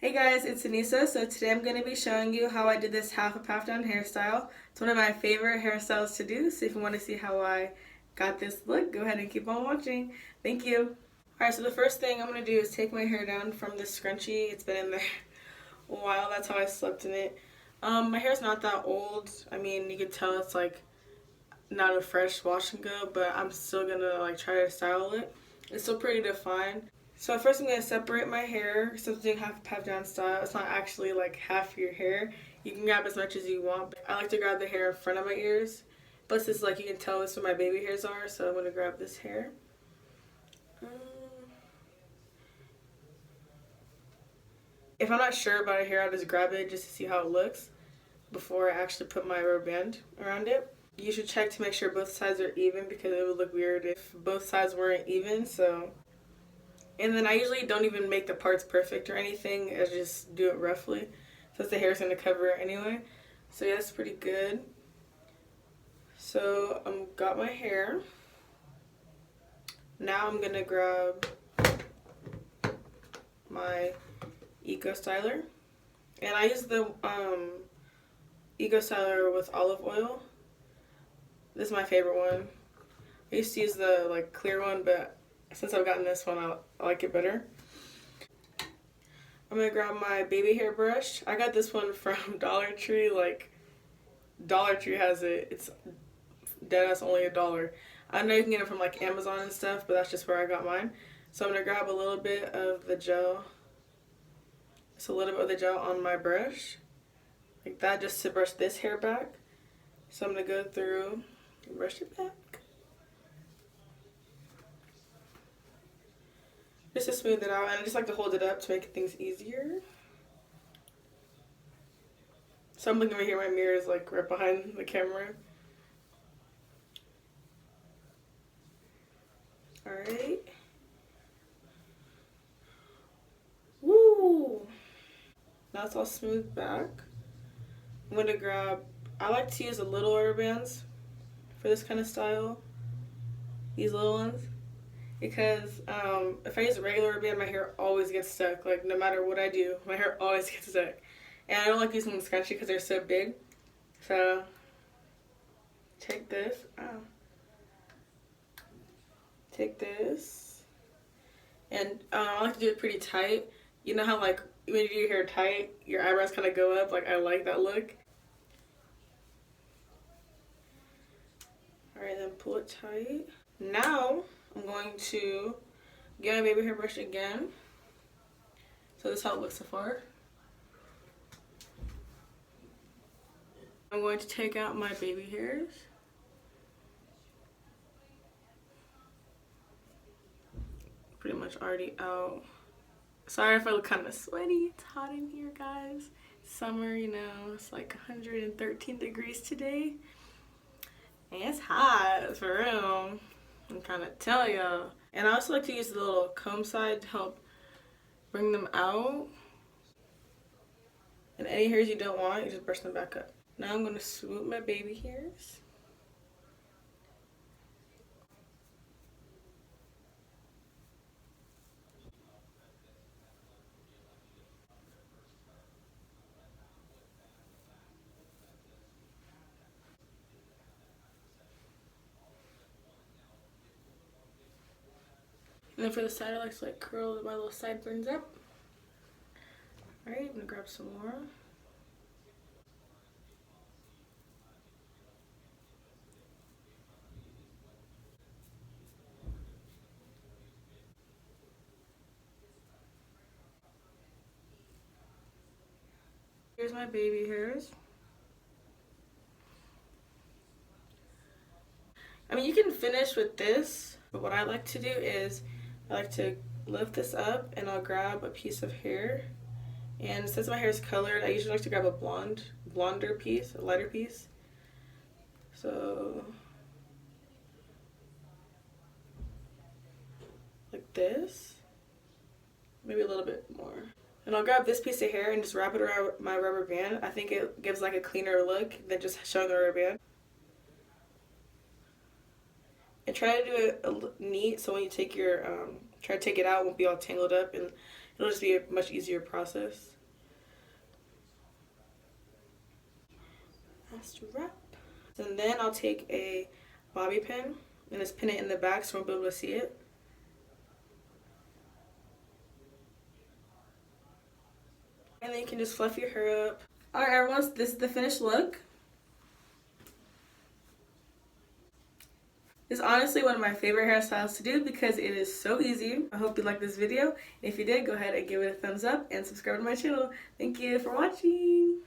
Hey guys, it's Anissa. So today I'm going to be showing you how I did this half up, half down hairstyle. It's one of my favorite hairstyles to do. So if you want to see how I got this look, go ahead and keep on watching. Thank you. Alright, so the first thing I'm going to do is take my hair down from this scrunchie. It's been in there a while. That's how I slept in it. My hair's not that old. I mean, you can tell it's like not a fresh wash and go, but I'm still going to like try to style it. It's still pretty defined. So first I'm going to separate my hair. So I'm doing half down style. It's not actually like half your hair. You can grab as much as you want. But I like to grab the hair in front of my ears. Plus this, like, you can tell this where my baby hairs are. So I'm going to grab this hair. If I'm not sure about a hair, I'll just grab it just to see how it looks before I actually put my rubber band around it. You should check to make sure both sides are even because it would look weird if both sides weren't even. And then I usually don't even make the parts perfect or anything. I just do it roughly since the hair's going to cover it anyway. So yeah, that's pretty good. So got my hair. Now I'm going to grab my Eco Styler. And I use the Eco Styler with olive oil. This is my favorite one. I used to use the like clear one, but since I've gotten this one, I like it better. I'm gonna grab my baby hair brush. I got this one from Dollar Tree. Like, Dollar Tree has it. It's dead ass only $1. I know you can get it from like Amazon and stuff, but that's just where I got mine. So I'm gonna grab a little bit of the gel. Just a little bit of the gel on my brush. Like that, just to brush this hair back. So I'm gonna go through and brush it back. Just to smooth it out, and I just like to hold it up to make things easier. So I'm looking right here, my mirror is like right behind the camera. Alright. Woo! Now it's all smoothed back. I'm gonna grab, I like to use the little rubber bands for this kind of style. These little ones. Because if I use a regular rubber band, my hair always gets stuck. Like, no matter what I do, my hair always gets stuck. And I don't like using the scrunchie because they're so big. So, take this. Take this. And I like to do it pretty tight. You know how, like, when you do your hair tight, your eyebrows kind of go up? Like, I like that look. Alright, then pull it tight. Now, I'm going to get my baby hair brush again. So this is how it looks so far. I'm going to take out my baby hairs. Pretty much already out. Sorry if I look kind of sweaty. It's hot in here, guys. Summer, you know, it's like 113 degrees today. And it's hot, for real. I'm trying to tell y'all. And I also like to use the little comb side to help bring them out. And any hairs you don't want, you just brush them back up. Now I'm going to swoop my baby hairs. And then for the side, I like to curl my little sideburns up. Alright, I'm gonna grab some more. Here's my baby hairs. I mean, you can finish with this, but what I like to do is I like to lift this up and I'll grab a piece of hair. And since my hair is colored, I usually like to grab a blonder piece, a lighter piece. So, like this. Maybe a little bit more. And I'll grab this piece of hair and just wrap it around my rubber band. I think it gives like a cleaner look than just showing the rubber band. And try to do it neat so when you take your, try to take it out, it won't be all tangled up and it'll just be a much easier process. last wrap. And then I'll take a bobby pin and just pin it in the back so we'll be able to see it. And then you can just fluff your hair up. Alright everyone, this is the finished look. It's honestly one of my favorite hairstyles to do because it is so easy. I hope you liked this video. If you did, go ahead and give it a thumbs up and subscribe to my channel. Thank you for watching.